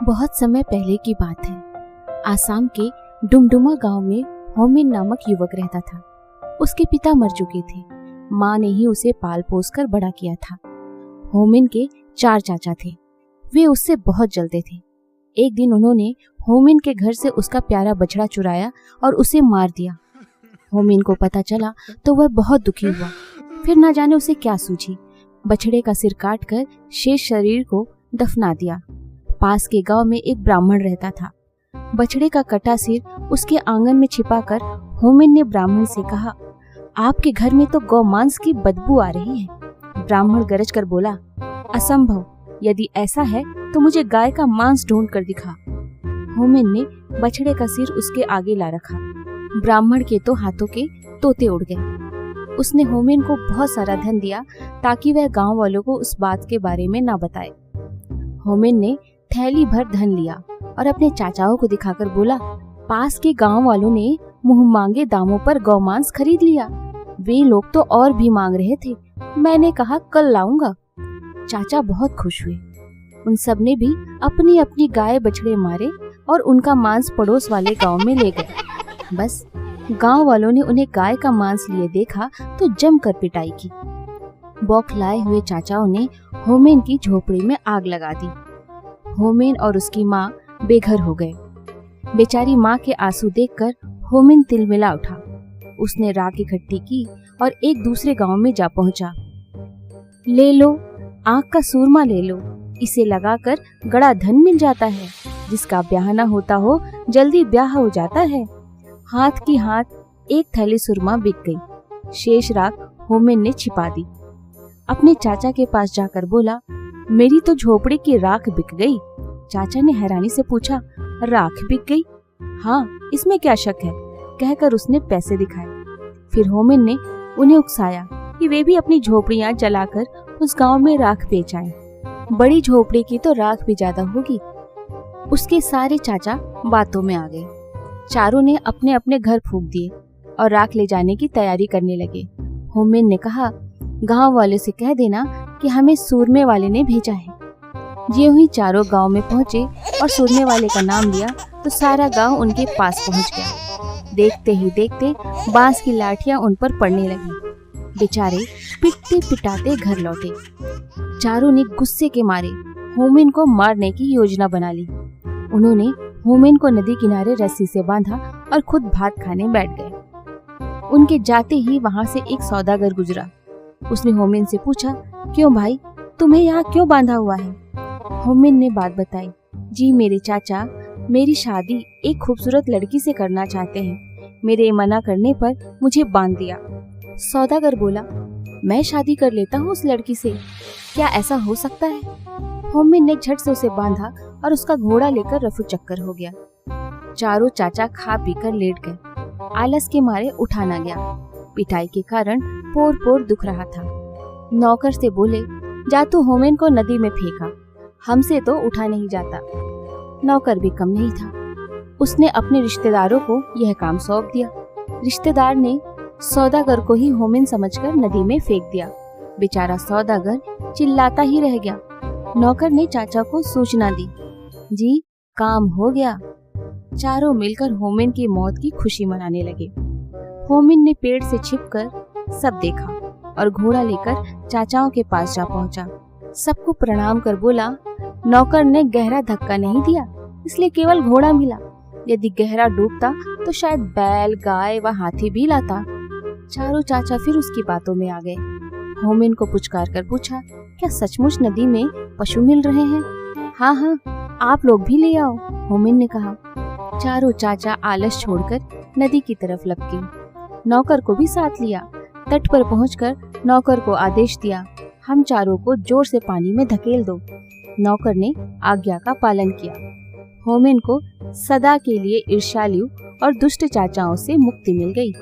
बहुत समय पहले की बात है। आसाम के डुमडुमा गांव में होमिन नामक युवक रहता था। उसके पिता मर चुके थे। माँ ने ही उसे पाल पोस कर बड़ा किया था। होमिन के 4 चाचा थे। वे उससे बहुत जलते थे। एक दिन उन्होंने होमिन के घर से उसका प्यारा बछड़ा चुराया और उसे मार दिया। होमिन को पता चला तो वह बहुत दुखी हुआ। फिर न जाने उसे क्या सूझी, बछड़े का सिर काट कर शेष शरीर को दफना दिया। पास के गांव में एक ब्राह्मण रहता था। बछड़े का कटा सिर उसके आंगन में छिपाकर होमिन ने ब्राह्मण से कहा, आपके घर में तो गौमांस की बदबू आ रही है। ब्राह्मण गरज कर बोला, असंभव, यदि ऐसा है तो मुझे गाय का मांस ढूंढ कर दिखा। होमिन ने बछड़े का सिर उसके आगे ला रखा। ब्राह्मण के तो हाथों के तोते उड़ गए। उसने होमिन को बहुत सारा धन दिया ताकि वह गांव वालों को उस बात के बारे में न बताए। होमिन ने थैली भर धन लिया और अपने चाचाओं को दिखाकर बोला, पास के गांव वालों ने मुंह मांगे दामों पर गौमांस खरीद लिया। वे लोग तो और भी मांग रहे थे। मैंने कहा कल लाऊंगा। चाचा बहुत खुश हुए। उन सब ने भी अपनी अपनी गाय बछड़े मारे और उनका मांस पड़ोस वाले गांव में ले गए। बस गांव वालों ने उन्हें गाय का मांस लिए देखा तो जमकर पिटाई की। बौखलाए हुए चाचाओं ने होमिन की झोपड़ी में आग लगा दी। होमिन और उसकी माँ बेघर हो गए। बेचारी माँ के आंसू देखकर होमिन तिलमिला उठा। उसने राख इकट्ठी की और एक दूसरे गांव में जा पहुंचा। ले लो, आँख का सूरमा ले लो, इसे लगाकर गड़ा धन मिल जाता है। जिसका ब्याह न होता हो जल्दी ब्याह हो जाता है। हाथ की हाथ एक थैली सुरमा बिक गई। शेष राख होमिन ने छिपा दी। अपने चाचा के पास जाकर बोला, मेरी तो झोपड़ी की राख बिक गई। चाचा ने हैरानी से पूछा, राख बिक गई? हाँ, इसमें क्या शक है, कहकर उसने पैसे दिखाए। फिर होमिन ने उन्हें उकसाया कि वे भी अपनी झोपड़ियां जलाकर उस गांव में राख बेच आए। बड़ी झोपड़ी की तो राख भी ज्यादा होगी। उसके सारे चाचा बातों में आ गए। चारों ने अपने अपने घर फूंक दिए और राख ले जाने की तैयारी करने लगे। होमिन ने कहा, गांव वाले से कह देना कि हमें सूरमे वाले ने भेजा है। यूं ही चारों गांव में पहुंचे और सूरमे वाले का नाम लिया तो सारा गांव उनके पास पहुंच गया। देखते ही देखते बांस की लाठियां उन पर पड़ने लगी। बेचारे पिटते पिटाते घर लौटे। चारों ने गुस्से के मारे होमिन को मारने की योजना बना ली। उन्होंने होमिन को नदी किनारे रस्सी से बांधा और खुद भात खाने बैठ गए। उनके जाते ही वहां से एक सौदागर गुजरा। उसने होमिन से पूछा, क्यों भाई, तुम्हें यहाँ क्यों बांधा हुआ है? होमिन ने बात बताई। जी मेरे चाचा मेरी शादी एक खूबसूरत लड़की से करना चाहते हैं। मेरे मना करने पर मुझे बांध दिया। सौदागर बोला, मैं शादी कर लेता हूँ उस लड़की से, क्या ऐसा हो सकता है? होमिन ने झट से उसे बांधा और उसका घोड़ा लेकर रफू चक्कर हो गया। चारों चाचा खा पीकर लेट गए। आलस के मारे उठा न गया। पिटाई के कारण पोर पोर दुख रहा था। नौकर से बोले, जा तू होमिन को नदी में फेंका, हमसे तो उठा नहीं जाता। नौकर भी कम नहीं था। उसने अपने रिश्तेदारों को यह काम सौंप दिया। रिश्तेदार ने सौदागर को ही होमिन समझकर नदी में फेंक दिया। बेचारा सौदागर चिल्लाता ही रह गया। नौकर ने चाचा को सूचना दी, जी काम हो गया। चारों मिलकर होमिन की मौत की खुशी मनाने लगे। होमिन ने पेड़ से छिपकर सब देखा और घोड़ा लेकर चाचाओं के पास जा पहुंचा। सबको प्रणाम कर बोला, नौकर ने गहरा धक्का नहीं दिया, इसलिए केवल घोड़ा मिला। यदि गहरा डूबता तो शायद बैल, गाय व हाथी भी लाता। चारों चाचा फिर उसकी बातों में आ गए। होमिन को पुचकार कर पूछा, क्या सचमुच नदी में पशु मिल रहे हैं? हाँ हाँ, आप लोग भी ले आओ, होमिन ने कहा। चारों चाचा आलस छोड़कर नदी की तरफ लपके। नौकर को भी साथ लिया। तट पर पहुंचकर नौकर को आदेश दिया, हम चारों को जोर से पानी में धकेल दो। नौकर ने आज्ञा का पालन किया। होमिन को सदा के लिए ईर्ष्यालु और दुष्ट चाचाओं से मुक्ति मिल गई।